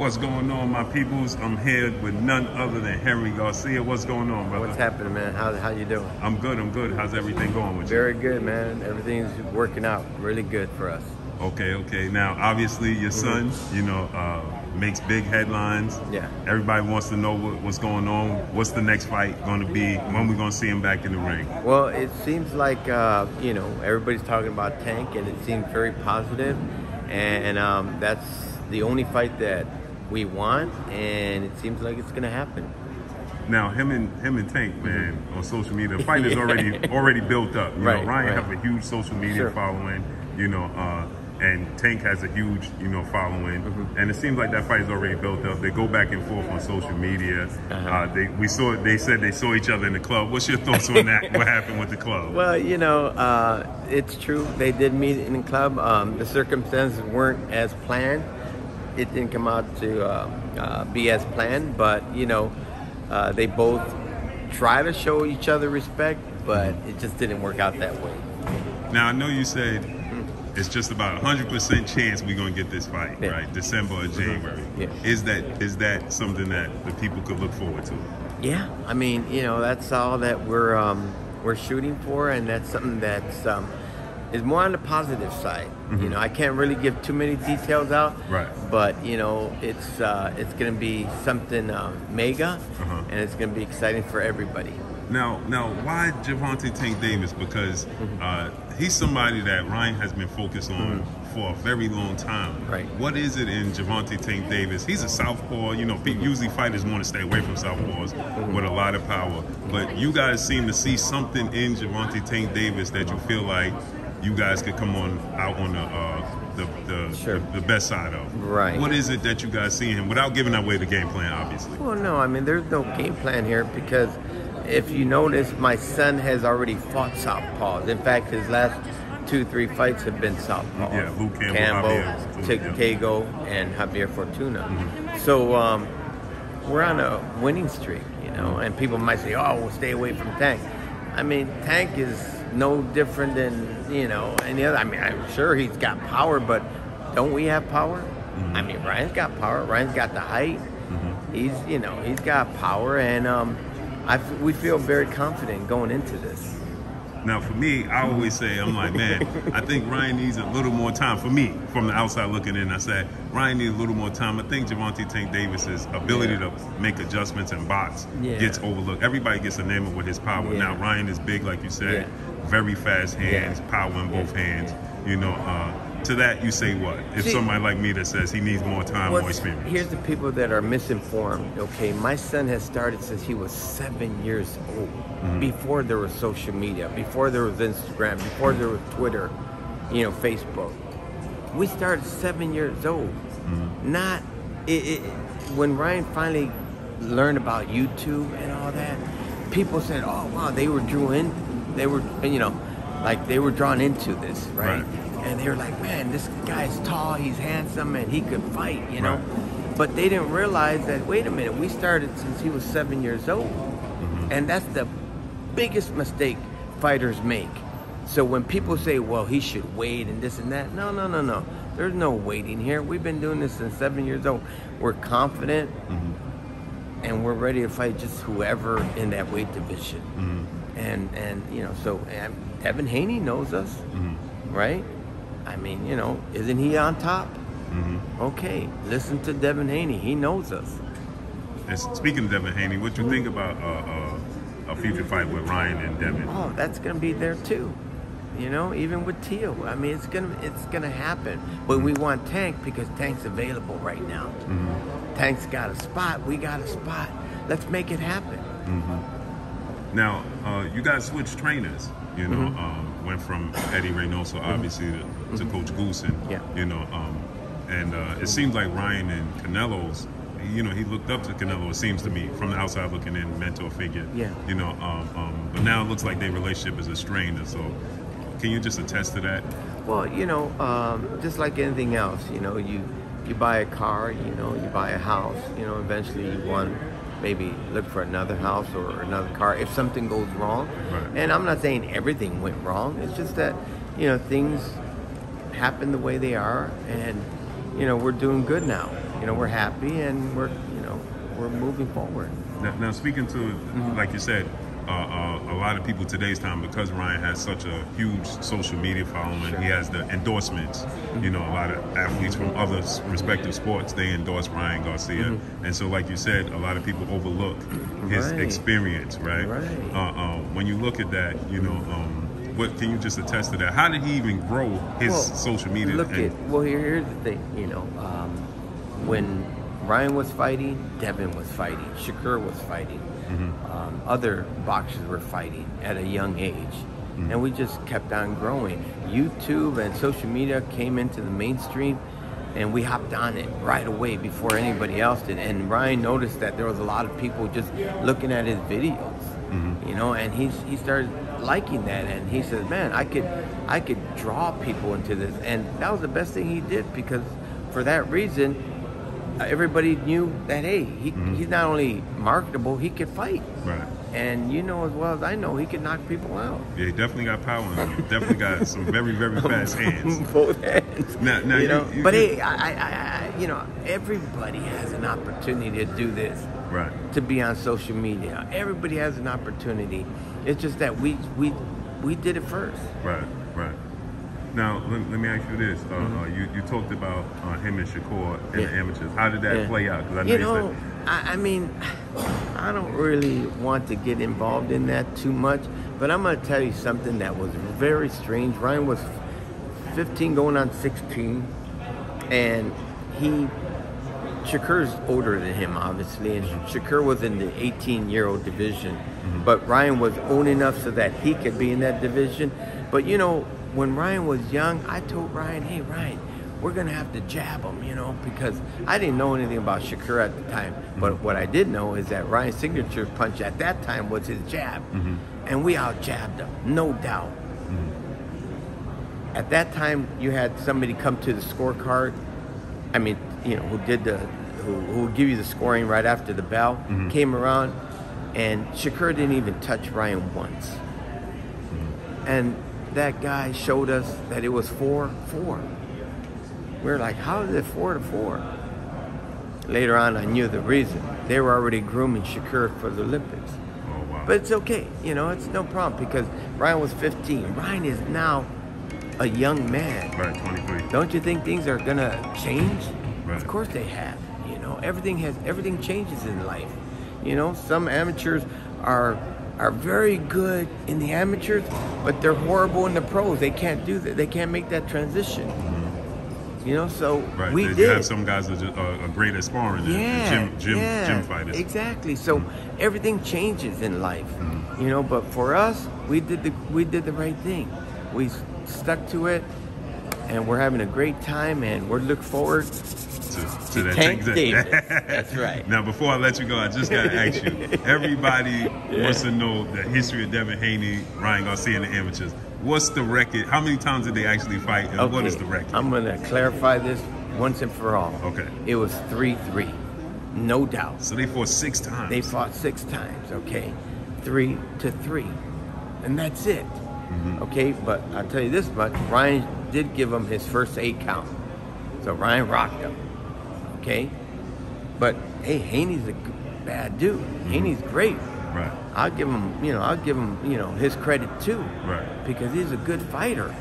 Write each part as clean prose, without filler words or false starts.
What's going on, my peoples? I'm here with none other than Henry Garcia. What's going on, brother? What's happening, man? How you doing? I'm good. How's everything going with you? Very good, man. Everything's working out really good for us. Okay. Now, obviously, your son, makes big headlines. Yeah. Everybody wants to know what's going on. What's the next fight going to be? When we going to see him back in the ring? Well, it seems like, everybody's talking about Tank, and it seems very positive. And that's the only fight that we want, and it seems like it's going to happen. Now, him and Tank, man, on social media, the fight is already built up. Right, Ryan right. have a huge social media following, and Tank has a huge, following. And it seems like that fight is already built up. They go back and forth on social media. They said they saw each other in the club. What's your thoughts on that? What happened with the club? Well, it's true. They did meet in the club. The circumstances weren't as planned. It didn't come out to be as planned, but they both try to show each other respect, but it just didn't work out that way. Now, I know you said it's just about 100% chance we're going to get this fight, right? December or January. Yeah. Is that something that the people could look forward to? Yeah, I mean, that's all that we're shooting for, and that's something that's is more on the positive side. I can't really give too many details out, right? But it's going to be something mega, and it's going to be exciting for everybody. Now, why Gervonta Tank Davis? Because he's somebody that Ryan has been focused on for a very long time. Right. What is it in Gervonta Tank Davis? He's a southpaw. Usually fighters want to stay away from southpaws with a lot of power. But you guys seem to see something in Gervonta Tank Davis that you feel like you guys could come out on the best side of. Right. What is it that you guys see in him without giving away the game plan, obviously? Well, no, I mean, there's no game plan here because if you notice, my son has already fought southpaws. In fact, his last 2-3 fights have been southpaws. Yeah, Luke Campbell, Tego, and Javier Fortuna. So we're on a winning streak, and people might say, oh, we'll stay away from Tank. I mean, Tank is no different than, any other. I mean, I'm sure he's got power, but don't we have power? I mean, Ryan's got power. Ryan's got the height. He's got power, and we feel very confident going into this. Now, for me, I always say, I'm like, man, I think Ryan needs a little more time. For me, from the outside looking in, I said, Ryan needs a little more time. I think Gervonta Tank Davis's ability to make adjustments and box gets overlooked. Everybody gets enamored with his power. Now, Ryan is big, like you said, very fast hands, power in both hands. To that, you say what? If somebody like me that says he needs more time, more experience. Here's the people that are misinformed, okay? My son has started since he was 7 years old, before there was social media, before there was Instagram, before there was Twitter, Facebook. We started 7 years old. When Ryan finally learned about YouTube and all that, people said, oh, wow, they were drawn into this, right? And they were like, man, this guy's tall, he's handsome, and he could fight, Right. But they didn't realize that, wait a minute, we started since he was 7 years old. And that's the biggest mistake fighters make. So when people say, well, he should wait and this and that, no. There's no waiting here. We've been doing this since 7 years old. We're confident, and we're ready to fight just whoever in that weight division. And Devin Haney knows us, right? I mean, isn't he on top? Okay, listen to Devin Haney. He knows us. And speaking of Devin Haney, what you think about a future fight with Ryan and Devin? Oh, that's going to be there too. Even with Teal. I mean, it's gonna happen. But we want Tank because Tank's available right now. Tank's got a spot. We got a spot. Let's make it happen. Now, you guys switched trainers. Went from Eddie Reynoso, obviously, to Coach Goosen. And it seems like Ryan and Canelo's, he looked up to Canelo, it seems to me, from the outside looking in, mentor figure. But now it looks like their relationship is a strained. So can you just attest to that? Well, just like anything else, you buy a car, you buy a house, eventually you want maybe look for another house or another car if something goes wrong. Right. And I'm not saying everything went wrong. It's just that, things happen the way they are, and, we're doing good now. You know, we're happy and we're moving forward. Now speaking to, like you said, a lot of people today's time, because Ryan has such a huge social media following, he has the endorsements. You know, a lot of athletes from other respective sports, they endorse Ryan Garcia. And so, like you said, a lot of people overlook his experience, right? When you look at that, you know, what can you just attest to that? How did he even grow his social media? Here's the thing, you know, when Ryan was fighting, Devin was fighting, Shakur was fighting, other boxers were fighting at a young age, and we just kept on growing. YouTube and social media came into the mainstream, and we hopped on it right away before anybody else did. And Ryan noticed that there was a lot of people just looking at his videos, you know, and he started liking that, and he says, man, I could draw people into this. And that was the best thing he did, because for that reason everybody knew that, hey, he's not only marketable, he could fight. Right. And you know as well as I know, he can knock people out. Yeah, he definitely got power in him. Definitely got some very, very fast hands. Both hands. Now you know, but hey, I you know, everybody has an opportunity to do this. Right. To be on social media. Everybody has an opportunity. It's just that we did it first. Right. Now, let me ask you this. You talked about him and Shakur in the amateurs. How did that play out? Because I know I mean, I don't really want to get involved in that too much, but I'm going to tell you something that was very strange. Ryan was 15 going on 16, and Shakur's older than him, obviously, and Shakur was in the 18-year-old division, but Ryan was old enough so that he could be in that division. But, you know, when Ryan was young, I told Ryan, hey, Ryan, we're going to have to jab him, you know, because I didn't know anything about Shakur at the time. But what I did know is that Ryan's signature punch at that time was his jab. And we out-jabbed him, no doubt. At that time, you had somebody come to the scorecard, I mean, you know, who would give you the scoring right after the bell, came around, and Shakur didn't even touch Ryan once. And that guy showed us that it was 4-4. We were like, how is it 4-4? Later on, I knew the reason. They were already grooming Shakur for the Olympics. Oh, wow. But it's okay, you know, it's no problem, because Ryan was 15. Ryan is now a young man. Right, 23. Don't you think things are gonna change? Right. Of course they have. You know, everything changes in life. You know, some amateurs are very good in the amateurs, but they're horrible in the pros. They can't do that. They can't make that transition. You know, so we did. You have some guys that are great at sparring, gym fighters. Exactly. So everything changes in life. You know, but for us, we did the right thing. We stuck to it, and we're having a great time, and we're looking forward to that Tank Davis. That's right. Now, before I let you go, I just got to ask you. Everybody wants to know the history of Devin Haney, Ryan Garcia in the amateurs. What's the record? How many times did they actually fight, and what is the record? I'm going to clarify this once and for all. Okay. It was 3-3, no doubt. So they fought 6 times. They fought 6 times, okay? 3-3, and that's it. Okay, but I'll tell you this much, Ryan did give him his first 8 count. So Ryan rocked him, okay? But, hey, Haney's a bad dude. Haney's great. Right. I'll give him, his credit too. Right. Because he's a good fighter.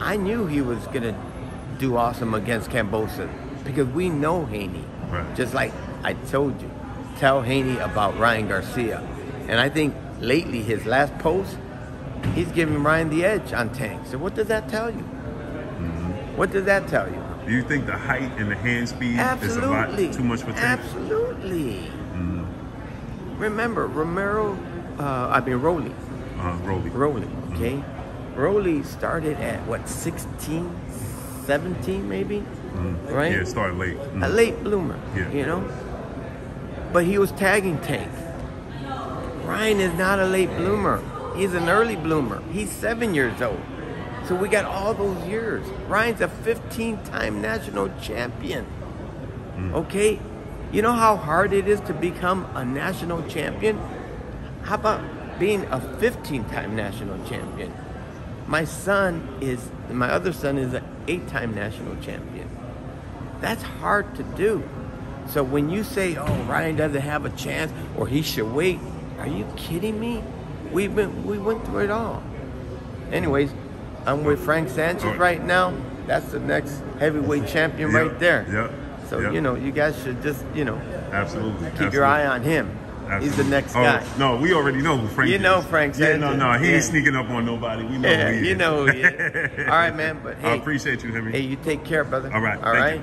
I knew he was going to do awesome against Kambosos because we know Haney. Right. Just like I told you, tell Haney about Ryan Garcia. And I think lately, his last post, he's giving Ryan the edge on Tank. So what does that tell you? What does that tell you? Do you think the height and the hand speed is a lot too much for Tank? Absolutely. Remember, Rolly. Rolly, okay? Rolly started at, 16, 17 maybe? Right? Yeah, it started late. A late bloomer, you know? But he was tagging Tank. Ryan is not a late bloomer. He's an early bloomer. He's 7 years old. So we got all those years. Ryan's a 15-time national champion. Okay? You know how hard it is to become a national champion? How about being a 15-time national champion? My other son is an 8-time national champion. That's hard to do. So when you say, "Oh, Ryan doesn't have a chance," or he should wait, are you kidding me? We went through it all. Anyways, I'm with Frank Sanchez right now. That's the next heavyweight champion right there. Yep. So you guys should just absolutely keep your eye on him. Absolutely. He's the next guy. No, we already know who Frank is. You know Frank Sanchez. Yeah, no, he ain't sneaking up on nobody. We know who he is. You know who he is. All right, man. But hey, I appreciate you, Henry. Hey, you take care, brother. All right. All right.